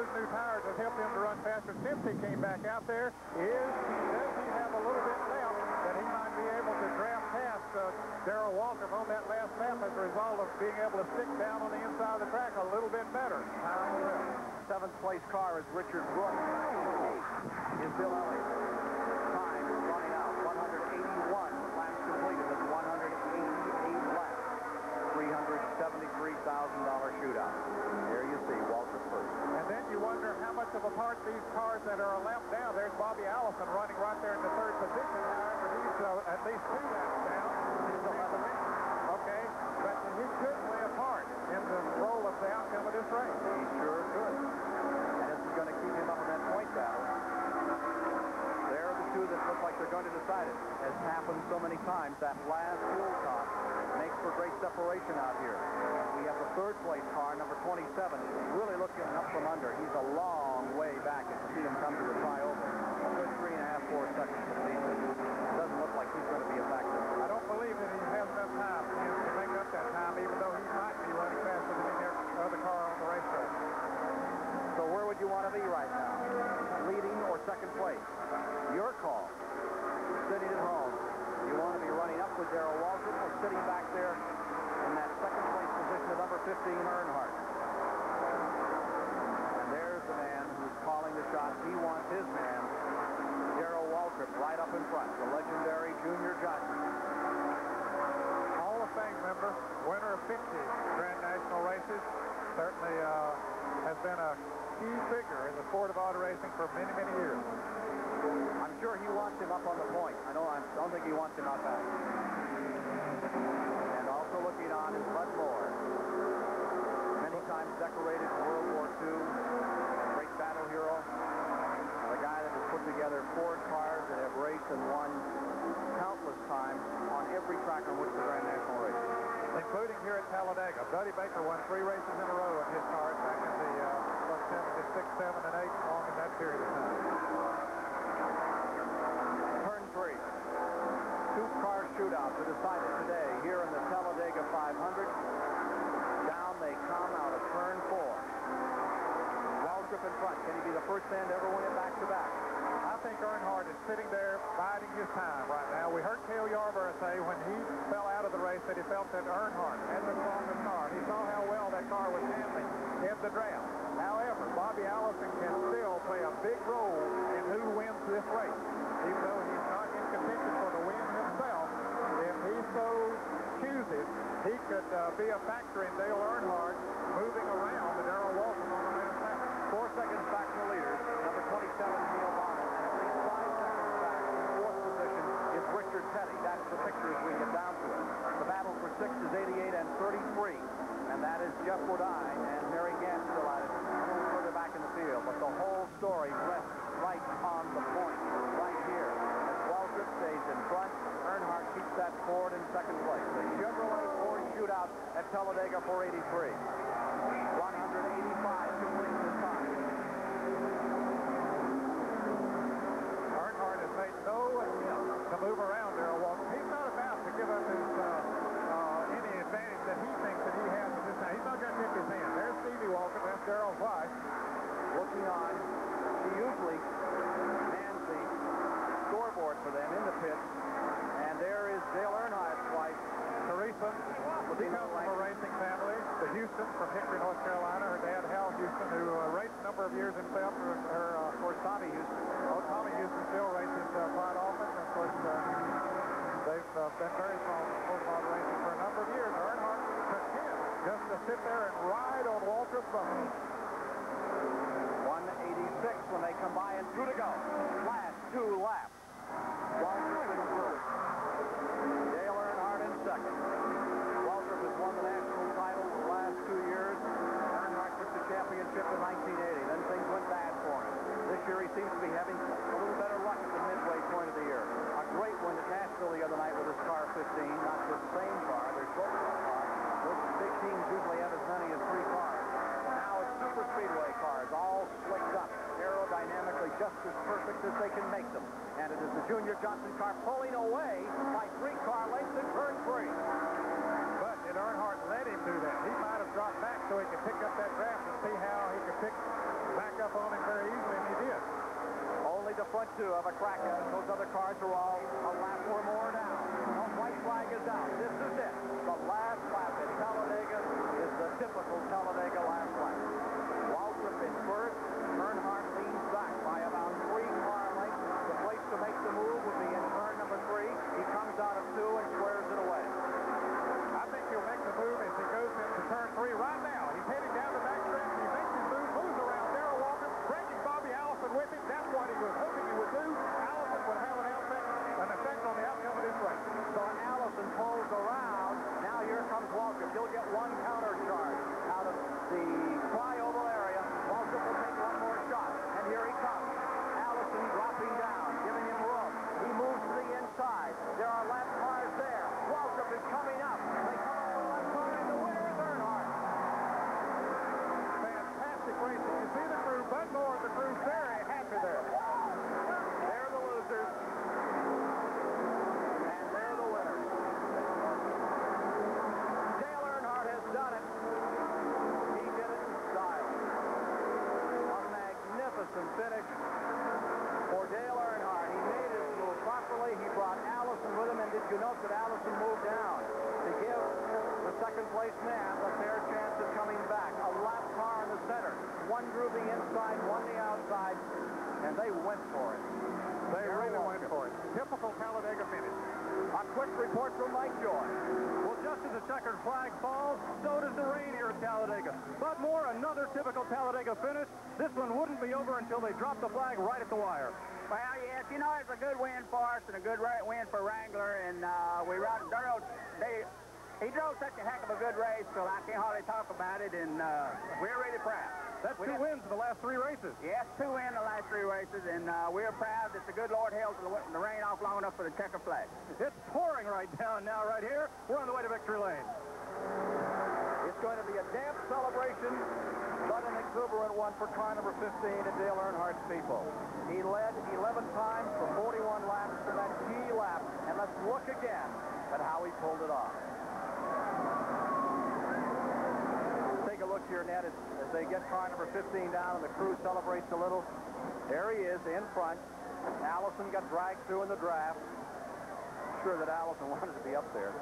those new tires have helped him to run faster since he came back out there. Does he have a little bit left that he might be able to draft past Darrell Waltrip on that last lap as a result of being able to stick down on the inside of the track a little bit better? Time will tell. Seventh place car is Richard Brooks. Eighth is Bill Elliott. Time is running out. 181 laps completed in 188 laps. $373,000 shootout. There you see Waltrip first. And then you wonder how much of a part these cars that are a lap down. There's Bobby Allison running right there in the third position. However, he's at least 2 laps down. He's 11. Okay, but he could play a part in the role of the outcome of this race. He sure could. And this is going to keep him up in that point battle. There are the two that look like they're going to decide it. Has happened so many times. That last fuel top makes for great separation out here. We have the third place car, number 27, really looking up from under. He's a long way back as you see him come to the trioval. A good 3.5, 4 seconds to lead. It doesn't look like he's going to be a factor. I don't believe that he has enough time to make up that time, even though he might be running faster than any other car on the racetrack. So where would you want to be right now? Leading or second place? Your call. Sitting at home. You want to be running up with Darrell Waltrip or sitting back there in that second place position of number 15, Earnhardt. And there's the man who's calling the shots. He wants his man, Darrell Waltrip, right up in front. The legendary junior jockey. Hall of Fame member, winner of 50 Grand National races. Certainly has been a key figure in the sport of auto racing for many, many years. I'm sure he wants him up on the point. I don't think he wants him out back. And also looking on is Bud Moore. Many times decorated in World War II. A great battle hero. A guy that has put together Ford cars that have raced and won countless times on every track on which the Grand National races. Including here at Talladega. Buddy Baker won 3 races in a row in his cars back in the 76, 7, and 8, long in that period of time. Turn 3. 2-car shootouts are decided today here in the Talladega 500. Down they come out of turn 4. Waltrip in front. Can he be the first man to ever win it back-to-back? I think Earnhardt is sitting there biding his time right now. We heard Cale Yarborough say when he fell out of the race that he felt that Earnhardt had the strongest car. He saw how well that car was handling in the draft. However, Bobby Allison can still play a big role in who wins this race. Even though he's not in contention for the win himself, if he so chooses, he could be a factor in Dale Earnhardt moving around the Darrell Waltrip on the main track. 4 seconds back to the leaders. Number 27, Neil Bonner. And at least 5 seconds back in fourth position is Richard Petty. That's the picture as we get down to it. The battle for 6 is 88 and 33. And that is Jeff Woodine and Mary Gant still at it. A little further back in the field. But the whole story rests right on the point. Right here. As Waltrip stays in front, Earnhardt keeps that Ford in second place. The Chevrolet Ford shootout at Talladega 483. 185 complete this time. Earnhardt has made no attempt to move around Darrell Waltrip. He's not about to give up his any advantage that he thinks that he has at this time. He's not going to tip his hand. There's Stevie Waltrip. That's Darrell's wife. Looking on, she usually mans the scoreboard for them in the pit. And there is Dale Earnhardt's wife, Teresa. She comes from a racing family. The Houston from Hickory, North Carolina. Her dad, Hal Houston, who raced a number of years himself. Of course, Tommy Houston. Oh, Tommy Houston still races quite often. Of course, they've been very strong in sport auto racing for a number of years. Earnhardt content just to sit there and ride on Waltrip's bucket. 186 when they come by and 2 to go. Last 2 laps. Waltrip in first. Dale Earnhardt in second. Waltrip has won the national title the last 2 years. Earnhardt took the championship in 1980. Then things went bad for him. This year he seems to be having a little better luck at the midway point of the year. A great win at Nashville the other night with his car 15. Not the same car. They're both cars. Those big teams usually have as many as 3 cars. Now it's Superspeedway cars, all slicked up, aerodynamically just as perfect as they can make them. And it is the Junior Johnson car pulling crack at it. Those other cars are all a lap or more down. The white flag is out. This is it. The last lap at Talladega is the typical Talladega last lap. Waltrip in first. Earnhardt leans back by about 3 car lengths. The place to make the move would be in turn number 3. He comes out of 2 and squares it away. I think he'll make the move as he goes into turn 3 right now. He's heading down the backstretch. He makes his move, moves around Darrell Waltrip, bringing Bobby Allison with him. That's what he was hoping he would do. Allison would have an effect on the outcome of this race. So Allison pulls around. Now here comes Waltrip. He'll get 1 counter charge out of the flyover area. Waltrip will take 1 more shot. And here he comes. Allison dropping down, giving him room. He moves to the inside. There are lap cars there. Waltrip is coming up. They come up with lap car, and the winner is Earnhardt. Fantastic racing. You see the crew, Bud Moore, the crew's very happy there. They're the losers. And they're the winners. Dale Earnhardt has done it. He did it in style. A magnificent finish for Dale Earnhardt. He made his move properly. He brought Allison with him, and did you note that Allison moved down to give the second-place man a fair chance of coming back? A lap car in the center. 1 grooving inside, 1 the outside, and they went for it. They really went for it. Typical Talladega finish. A quick report from Mike Joy. Well, just as the checkered flag falls, so does the rain here at Talladega. But more, another typical Talladega finish. This one wouldn't be over until they dropped the flag right at the wire. Well, yes, you know, it's a good win for us and a good win for Wrangler, and we rode Darrell. He drove such a heck of a good race, so I can't hardly talk about it, and we're really proud. That's 2 wins in the last 3 races. Yes, 2 wins in the last 3 races, and we're proud that the good Lord held the rain off long enough for the checker flag. It's pouring right down now, right here. We're on the way to victory lane. It's going to be a damp celebration, but an exuberant one for car number 15 and Dale Earnhardt's people. He led 11 times for 41 laps to that key lap, and let's look again at how he pulled it off. Take a look here, Ned, as they get car number 15 down and the crew celebrates a little. There he is in front. Allison got dragged through in the draft. Sure that Allison wanted to be up there.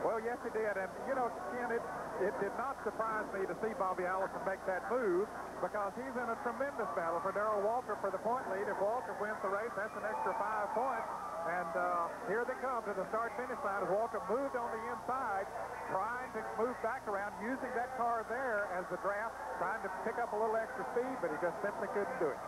Well, yes, he did. And, you know, Ken, it did not surprise me to see Bobby Allison make that move because he's in a tremendous battle for Darrell Waltrip for the point lead. If Waltrip wins the race, that's an extra 5 points. And here they come to the start-finish line as Waltrip moved on the inside, trying to move back around, using that car there as the draft, trying to pick up a little extra speed, but he just simply couldn't do it.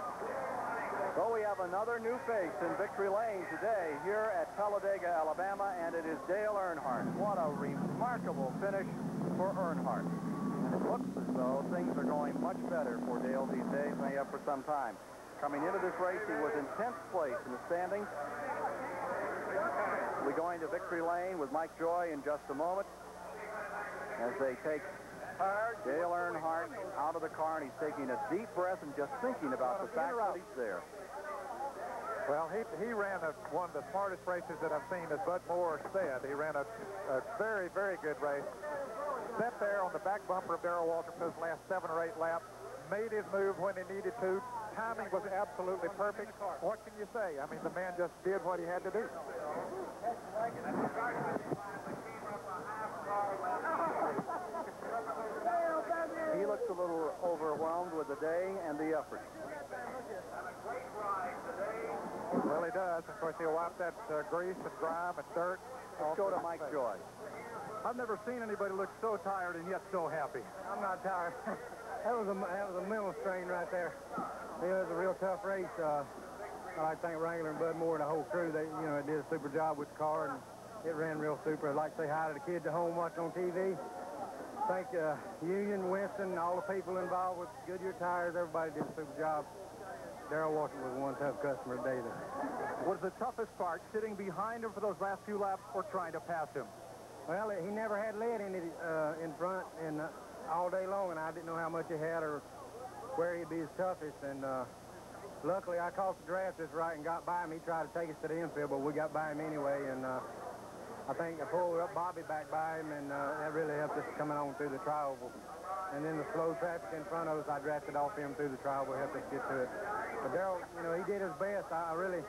So we have another new face in victory lane today here at Talladega, Alabama, and it is Dale Earnhardt. What a remarkable finish for Earnhardt. And it looks as though things are going much better for Dale these days than they have for some time. Coming into this race, he was in 10th place in the standings. We'll be going to victory lane with Mike Joy in just a moment as they take Dale Earnhardt out of the car, and he's taking a deep breath and just thinking about the fact that he's there. Well, he ran one of the smartest races that I've seen, as Bud Moore said. He ran a very, very good race. Sat there on the back bumper of Darrell Waltrip those last 7 or 8 laps, made his move when he needed to. Timing was absolutely perfect. What can you say? I mean, the man just did what he had to do. He looks a little overwhelmed with the day and the effort. Well, he does. Of course, he'll wipe that grease and grime and dirt. Let's go to Mike Joy. I've never seen anybody look so tired and yet so happy. I'm not tired. that was a mental strain right there. It was a real tough race. I'd like to thank Wrangler and Bud Moore and the whole crew. They, did a super job with the car, and it ran real super. I'd like to say hi to the kids at home watching on TV. Thank Union, Winston, all the people involved with Goodyear Tires. Everybody did a super job. Darrell Waltrip was one tough customer today. Was the toughest part sitting behind him for those last few laps or trying to pass him? Well, he never had lead in front and all day long, and I didn't know how much he had or where he'd be his toughest. And luckily, I caught the draft just right and got by him. He tried to take us to the infield, but we got by him anyway. And I think I pulled up Bobby back by him, and that really helped us coming on through the tri-oval. And then the slow traffic in front of us, I drafted off him through the tri-oval, helped us get to it. But Darrell, he did his best. I really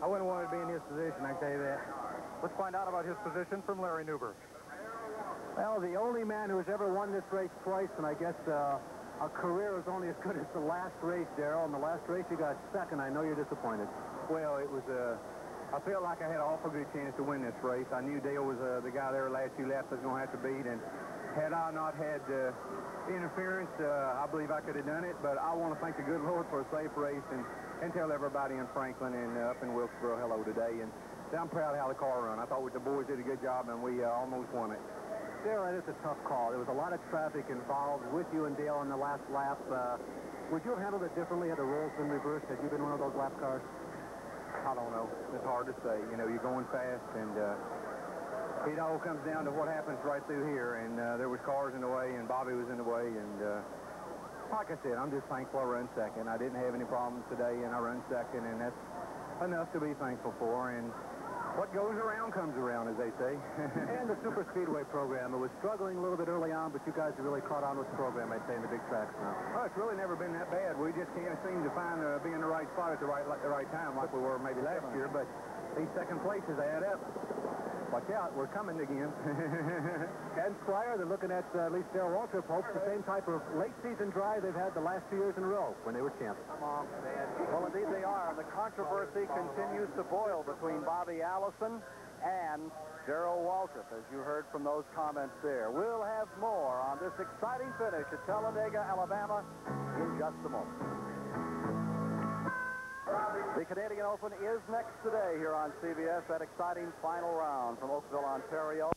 I wouldn't want to be in his position, I can tell you that. Let's find out about his position from Larry Newber. Well, the only man who's ever won this race twice, and I guess a career is only as good as the last race, Darrell. In the last race, you got second. I know you're disappointed. Well, it was I felt like I had an awful good chance to win this race. I knew Dale was the guy there last 2 laps I was going to have to beat, and had I not had interference, I believe I could have done it. But I want to thank the good Lord for a safe race and tell everybody in Franklin and up in Wilkesboro hello today. And I'm proud of how the car run. I thought the boys did a good job, and we almost won it. Darrell, it's a tough call. There was a lot of traffic involved with you and Dale on the last lap. Would you have handled it differently had the roles been reversed? Had you been one of those lap cars? I don't know. It's hard to say. You know, you're going fast, and it all comes down to what happens right through here. And there was cars in the way, and Bobby was in the way. And like I said, I'm just thankful I run second. I didn't have any problems today, and I run second, and that's enough to be thankful for. And what goes around comes around, as they say. And the Superspeedway program, it was struggling a little bit early on, but you guys have really caught on with the program, I'd say, in the big tracks now. Well, it's really never been that bad. We just can't seem to find be in the right spot at the right time like we were maybe last year, but these second places add up. Watch out, we're coming again. And Squire, they're looking at least Darrell Waltrip hopes the same type of late-season drive they've had the last 2 years in a row when they were champions. Come on, man. Well, indeed they are. And the controversy continues to boil between Bobby Allison and Darrell Waltrip, as you heard from those comments there. We'll have more on this exciting finish at Talladega, Alabama in just a moment. The Canadian Open is next today here on CBS. That exciting final round from Oakville, Ontario.